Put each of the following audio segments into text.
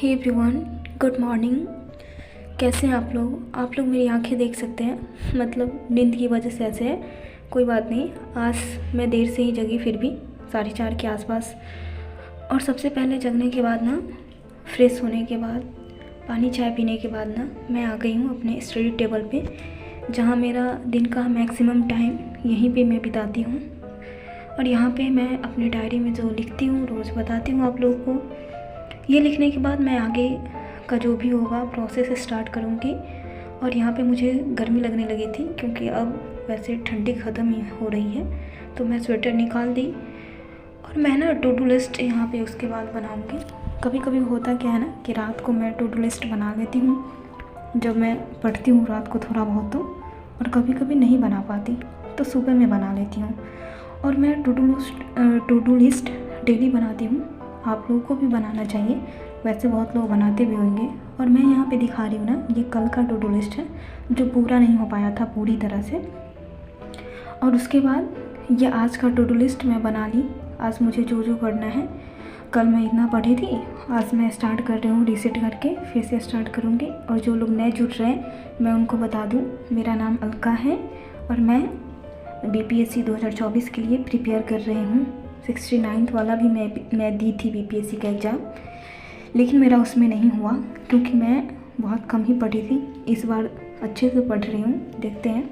Hey everyone, good morning. कैसे हैं आप लोग? आप लोग मेरी आंखें देख सकते हैं, मतलब नींद की वजह से ऐसे है। कोई बात नहीं, आज मैं देर से ही जगी, फिर भी 4:30 के आसपास। और सबसे पहले जगने के बाद ना, फ्रेश होने के बाद, पानी चाय पीने के बाद ना, मैं आ गई हूँ अपने स्टडी टेबल पे, जहाँ मेरा दिन का मैक्सिमम टाइम यहीं पे मैं बिताती हूँ। और यहाँ पे मैं अपनी डायरी में जो लिखती हूँ रोज़ बताती हूँ आप लोगों को। ये लिखने के बाद मैं आगे का जो भी होगा प्रोसेस स्टार्ट करूँगी। और यहाँ पे मुझे गर्मी लगने लगी थी, क्योंकि अब वैसे ठंडी ख़त्म ही हो रही है, तो मैं स्वेटर निकाल दी। और मैं ना टू डू लिस्ट यहाँ पे उसके बाद बनाऊँगी। कभी कभी होता क्या है ना कि रात को मैं टू डू लिस्ट बना लेती हूँ, जब मैं पढ़ती हूँ रात को थोड़ा बहुत तो। और कभी कभी नहीं बना पाती तो सुबह में बना लेती हूँ। और मैं टू डू लिस्ट डेली बनाती हूँ। आप लोगों को भी बनाना चाहिए, वैसे बहुत लोग बनाते भी होंगे। और मैं यहाँ पे दिखा रही हूँ ना, ये कल का टू डू लिस्ट है जो पूरा नहीं हो पाया था पूरी तरह से। और उसके बाद ये आज का टू डू लिस्ट मैं बना ली। आज मुझे जो जो करना है, कल मैं इतना पढ़ी थी, आज मैं स्टार्ट कर रही हूँ रीसेट करके, फिर से स्टार्ट करूँगी। और जो लोग नए जुड़ रहे हैं मैं उनको बता दूँ, मेरा नाम अलका है और मैं BPSC 2024 के लिए प्रिपेयर कर रही हूँ। 69th वाला भी मैं दी थी BPSC का एग्ज़ाम, लेकिन मेरा उसमें नहीं हुआ क्योंकि मैं बहुत कम ही पढ़ी थी। इस बार अच्छे से पढ़ रही हूँ, देखते हैं।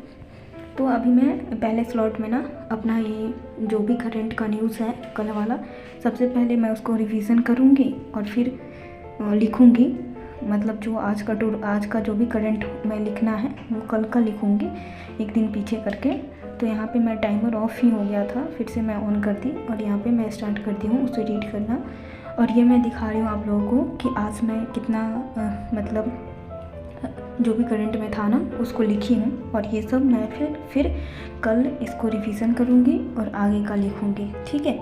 तो अभी मैं पहले स्लॉट में ना अपना ये जो भी करंट का न्यूज़ है कल वाला, सबसे पहले मैं उसको रिवीजन करूँगी और फिर लिखूँगी। मतलब जो आज का जो भी करंट में लिखना है वो कल का लिखूँगी, एक दिन पीछे करके। तो यहाँ पे मैं टाइमर ऑफ ही हो गया था, फिर से मैं ऑन कर दी और यहाँ पे मैं स्टार्ट करती हूँ उसे रीड करना। और ये मैं दिखा रही हूँ आप लोगों को कि आज मैं कितना मतलब जो भी करंट में था ना उसको लिखी हूँ। और ये सब मैं फिर कल इसको रिवीजन करूँगी और आगे का लिखूँगी, ठीक है।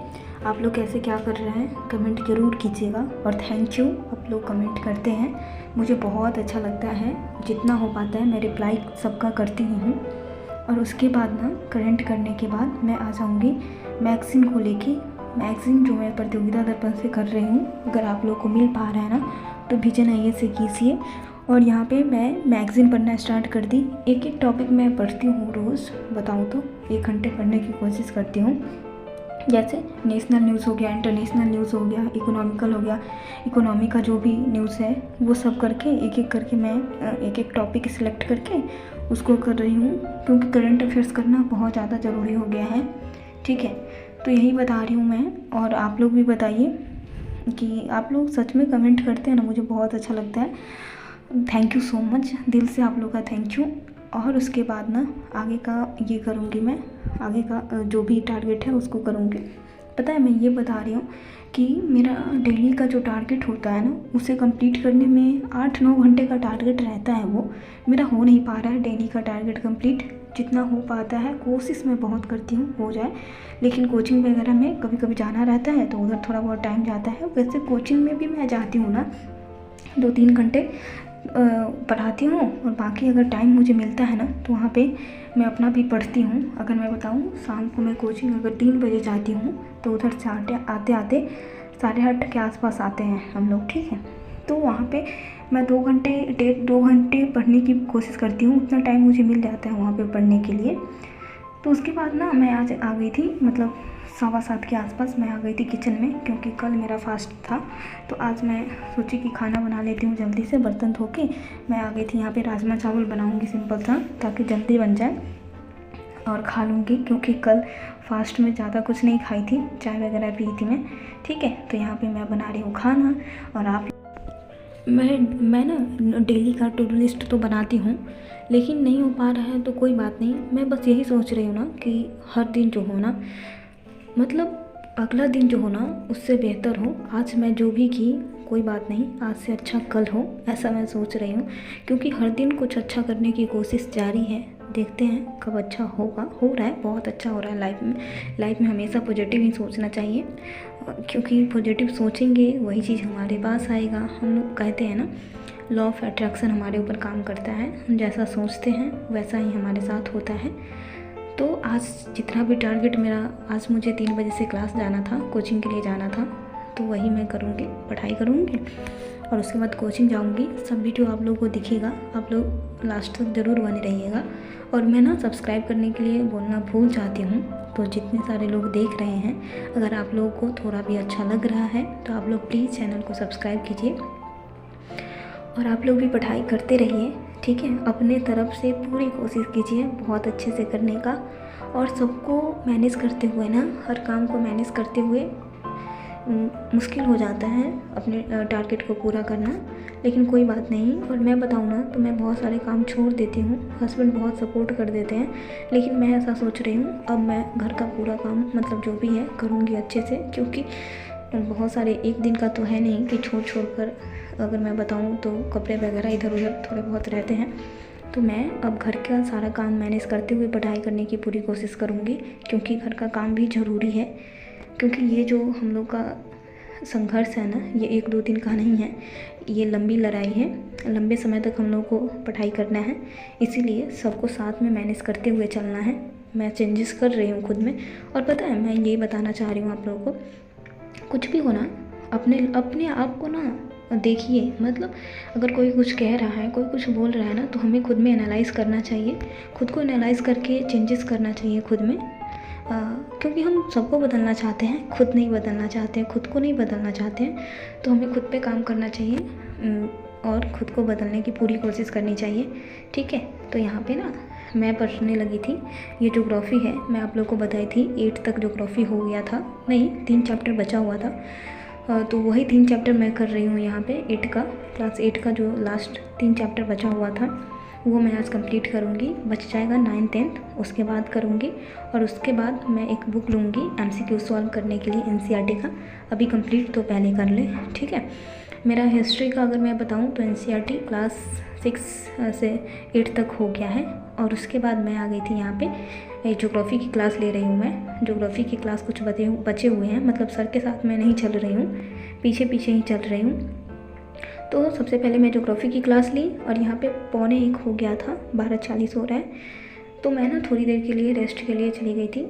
आप लोग कैसे क्या कर रहे हैं कमेंट ज़रूर कीजिएगा। और थैंक यू, आप लोग कमेंट करते हैं, मुझे बहुत अच्छा लगता है। जितना हो पाता है मैं रिप्लाई सबका करती ही हूँ। और उसके बाद ना करंट करने के बाद मैं आ जाऊँगी मैगज़ीन को लेके। मैगज़ीन जो मैं प्रतियोगिता दर्पण से कर रही हूँ, अगर आप लोग को मिल पा रहा है ना तो विजन आइए से कीजिए। और यहाँ पे मैं मैगज़ीन पढ़ना स्टार्ट कर दी। एक एक टॉपिक मैं पढ़ती हूँ रोज़, बताऊँ तो 1 घंटे पढ़ने की कोशिश करती हूँ। जैसे नेशनल न्यूज़ हो गया, इंटरनेशनल न्यूज़ हो गया, इकोनॉमिकल हो गया, इकोनॉमी का जो भी न्यूज़ है वो सब करके एक एक करके मैं एक एक टॉपिक सिलेक्ट करके उसको कर रही हूँ, क्योंकि करंट अफेयर्स करना बहुत ज़्यादा ज़रूरी हो गया है, ठीक है। तो यही बता रही हूँ मैं। और आप लोग भी बताइए कि आप लोग सच में कमेंट करते हैं ना, मुझे बहुत अच्छा लगता है। थैंक यू सो मच, दिल से आप लोग का थैंक यू। और उसके बाद ना आगे का ये करूँगी मैं, आगे का जो भी टारगेट है उसको करूँगी। पता है, मैं ये बता रही हूँ कि मेरा डेली का जो टारगेट होता है ना उसे कंप्लीट करने में 8-9 घंटे का टारगेट रहता है, वो मेरा हो नहीं पा रहा है डेली का टारगेट कंप्लीट। जितना हो पाता है कोशिश मैं बहुत करती हूँ हो जाए, लेकिन कोचिंग वगैरह में कभी कभी जाना रहता है तो उधर थोड़ा बहुत टाइम जाता है। वैसे कोचिंग में भी मैं जाती हूँ ना, 2-3 घंटे पढ़ाती हूँ। और बाकी अगर टाइम मुझे मिलता है ना तो वहाँ पे मैं अपना भी पढ़ती हूँ। अगर मैं बताऊँ, शाम को मैं कोचिंग अगर 3 बजे जाती हूँ तो उधर से आते 8:30 के आसपास आते हैं हम लोग, ठीक है। तो वहाँ पे मैं 2 घंटे पढ़ने की कोशिश करती हूँ, उतना टाइम मुझे मिल जाता है वहाँ पे पढ़ने के लिए। तो उसके बाद ना मैं आज आ गई थी, मतलब 7:15 के आसपास मैं आ गई थी किचन में, क्योंकि कल मेरा फास्ट था। तो आज मैं सोची कि खाना बना लेती हूँ जल्दी से, बर्तन धो के मैं आ गई थी। यहाँ पे राजमा चावल बनाऊँगी सिंपल सा, ताकि जल्दी बन जाए और खा लूँगी, क्योंकि कल फास्ट में ज़्यादा कुछ नहीं खाई थी, चाय वगैरह पी थी मैं, ठीक है। तो यहाँ पर मैं बना रही हूँ खाना। और आप मैं ना डेली का टू डू लिस्ट तो बनाती हूँ, लेकिन नहीं हो पा रहा है तो कोई बात नहीं। मैं बस यही सोच रही हूँ ना कि हर दिन जो हो ना, मतलब अगला दिन जो हो ना उससे बेहतर हो। आज मैं जो भी की कोई बात नहीं, आज से अच्छा कल हो, ऐसा मैं सोच रही हूँ। क्योंकि हर दिन कुछ अच्छा करने की कोशिश जारी है, देखते हैं कब अच्छा होगा। हो रहा है, बहुत अच्छा हो रहा है लाइफ में हमेशा पॉजिटिव ही सोचना चाहिए, क्योंकि पॉजिटिव सोचेंगे वही चीज़ हमारे पास आएगा। हम लोग कहते हैं ना, लॉ ऑफ अट्रैक्शन हमारे ऊपर काम करता है, हम जैसा सोचते हैं वैसा ही हमारे साथ होता है। तो आज जितना भी टारगेट मेरा, आज मुझे 3 बजे से क्लास जाना था, कोचिंग के लिए जाना था, तो वही मैं करूँगी, पढ़ाई करूँगी और उसके बाद कोचिंग जाऊँगी। सब वीडियो आप लोगों को दिखेगा, आप लोग लास्ट तक ज़रूर बने रहिएगा। और मैं ना सब्सक्राइब करने के लिए बोलना भूल जाती हूँ, तो जितने सारे लोग देख रहे हैं, अगर आप लोगों को थोड़ा भी अच्छा लग रहा है तो आप लोग प्लीज़ चैनल को सब्सक्राइब कीजिए और आप लोग भी पढ़ाई करते रहिए, ठीक है। अपने तरफ से पूरी कोशिश कीजिए बहुत अच्छे से करने का। और सबको मैनेज करते हुए ना, हर काम को मैनेज करते हुए मुश्किल हो जाता है अपने टारगेट को पूरा करना, लेकिन कोई बात नहीं। और मैं बताऊँ ना तो मैं बहुत सारे काम छोड़ देती हूँ, हस्बैंड बहुत सपोर्ट कर देते हैं, लेकिन मैं ऐसा सोच रही हूँ अब मैं घर का पूरा काम मतलब जो भी है करूँगी अच्छे से, क्योंकि बहुत सारे एक दिन का तो है नहीं कि छोड़ कर, अगर मैं बताऊँ तो कपड़े वगैरह इधर उधर थोड़े बहुत रहते हैं। तो मैं अब घर का सारा काम मैनेज करते हुए पढ़ाई करने की पूरी कोशिश करूँगी, क्योंकि घर का काम भी ज़रूरी है। क्योंकि ये जो हम लोग का संघर्ष है ना, ये 1-2 दिन का नहीं है, ये लंबी लड़ाई है, लंबे समय तक हम लोग को पढ़ाई करना है, इसीलिए सबको साथ में मैनेज करते हुए चलना है। मैं चेंजेस कर रही हूँ खुद में। और पता है मैं यही बताना चाह रही हूँ आप लोगों को, कुछ भी हो ना, अपने आप को ना देखिए। मतलब अगर कोई कुछ कह रहा है, कोई कुछ बोल रहा है ना, तो हमें खुद में एनालाइज़ करना चाहिए, खुद को एनालाइज़ करके चेंजेस करना चाहिए खुद में। क्योंकि हम सबको बदलना चाहते हैं, खुद नहीं बदलना चाहते हैं, खुद को नहीं बदलना चाहते हैं, तो हमें खुद पे काम करना चाहिए और खुद को बदलने की पूरी कोशिश करनी चाहिए, ठीक है। तो यहाँ पे ना मैं पढ़ने लगी थी, ये ज्योग्राफी है, मैं आप लोगों को बताई थी 8 तक ज्योग्राफी हो गया था, नहीं 3 चैप्टर बचा हुआ था, तो वही 3 चैप्टर मैं कर रही हूँ यहाँ पे। 8 का, क्लास 8 का जो लास्ट 3 चैप्टर बचा हुआ था वो मैं आज कंप्लीट करूँगी। बच जाएगा 9th 10th, उसके बाद करूँगी। और उसके बाद मैं एक बुक लूँगी MCQ सॉल्व करने के लिए NCERT का। अभी कंप्लीट तो पहले कर ले, ठीक है। मेरा हिस्ट्री का अगर मैं बताऊँ तो NCERT क्लास 6 से 8 तक हो गया है। और उसके बाद मैं आ गई थी यहाँ पे ज्योग्राफी की क्लास ले रही हूँ मैं। ज्योग्राफी की क्लास कुछ बचे हुए हैं, मतलब सर के साथ मैं नहीं चल रही हूँ, पीछे ही चल रही हूँ। तो सबसे पहले मैं ज्योग्राफी की क्लास ली और यहाँ पे 12:45 हो गया था, 12:40 हो रहा है। तो मैं ना थोड़ी देर के लिए रेस्ट के लिए चली गई थी,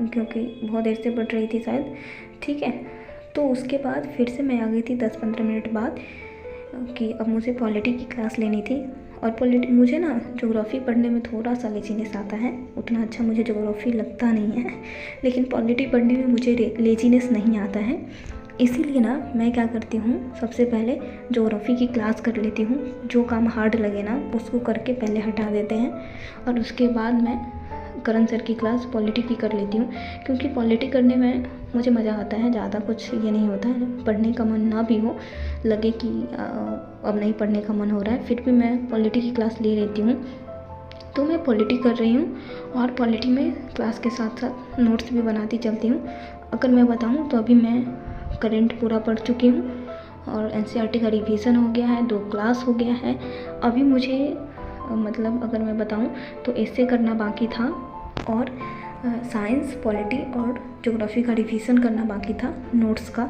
क्योंकि बहुत देर से पढ़ रही थी शायद, ठीक है। तो उसके बाद फिर से मैं आ गई थी 10-15 मिनट बाद कि अब मुझे पॉलिटी की क्लास लेनी थी। और मुझे ना ज्योग्राफी पढ़ने में थोड़ा सा लेजीनेस आता है, उतना अच्छा मुझे ज्योग्राफी लगता नहीं है, लेकिन पॉलिटी पढ़ने में मुझे लेजीनेस नहीं आता है। इसीलिए ना मैं क्या करती हूँ, सबसे पहले ज्योग्राफी की क्लास कर लेती हूँ, जो काम हार्ड लगे ना उसको करके पहले हटा देते हैं, और उसके बाद मैं करण सर की क्लास पॉलिटी की कर लेती हूँ। क्योंकि पॉलिटी करने में मुझे मज़ा आता है, ज़्यादा कुछ ये नहीं होता है। पढ़ने का मन ना भी हो, लगे कि अब नहीं पढ़ने का मन हो रहा है, फिर भी मैं पॉलिटी की क्लास ले लेती हूँ। तो मैं पॉलिटी कर रही हूँ और पॉलिटी में क्लास के साथ साथ नोट्स भी बनाती चलती हूँ। अगर मैं बताऊँ तो अभी मैं करंट पूरा पढ़ चुकी हूँ और NCERT का रिवीजन हो गया है, 2 क्लास हो गया है। अभी मुझे मतलब अगर मैं बताऊँ तो ऐसे करना बाकी था, और साइंस, पॉलिटी और ज्योग्राफी का रिवीजन करना बाकी था नोट्स का।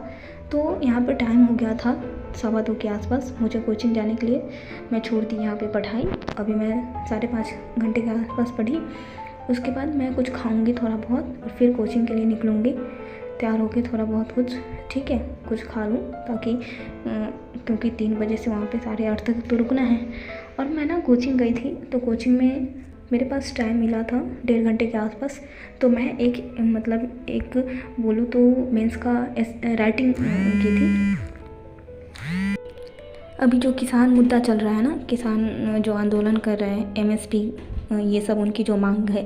तो यहाँ पर टाइम हो गया था 2:15 के आसपास मुझे कोचिंग जाने के लिए। मैं छोड़ दी यहाँ पे पढ़ाई, अभी मैं 5.5 घंटे के आसपास पढ़ी। उसके बाद मैं कुछ खाऊंगी थोड़ा बहुत और फिर कोचिंग के लिए निकलूँगी, तैयार होके थोड़ा बहुत कुछ, ठीक है, कुछ खा लूँ, ताकि क्योंकि 3 बजे से वहाँ पे 8:30 तक तो रुकना है। और मैं ना कोचिंग गई थी, तो कोचिंग में मेरे पास टाइम मिला था 1.5 घंटे के आसपास। तो मैं एक बोलूँ तो मेंस का राइटिंग की थी। अभी जो किसान मुद्दा चल रहा है ना, किसान जो आंदोलन कर रहे हैं, MSP, ये सब उनकी जो मांग है,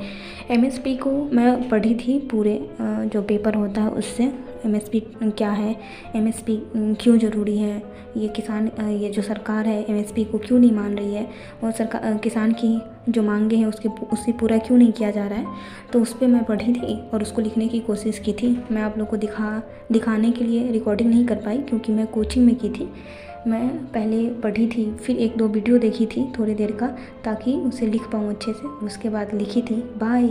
MSP को मैं पढ़ी थी पूरे, जो पेपर होता है उससे, MSP क्या है, MSP क्यों ज़रूरी है, ये किसान, ये जो सरकार है MSP को क्यों नहीं मान रही है, और सरकार किसान की जो मांगे हैं उससे पूरा क्यों नहीं किया जा रहा है। तो उस पर मैं पढ़ी थी और उसको लिखने की कोशिश की थी। मैं आप लोग को दिखाने के लिए रिकॉर्डिंग नहीं कर पाई, क्योंकि मैं कोचिंग में की थी। मैं पहले पढ़ी थी, फिर 1-2 वीडियो देखी थी थोड़ी देर का, ताकि उसे लिख पाऊँ अच्छे से, उसके बाद लिखी थी। बाय।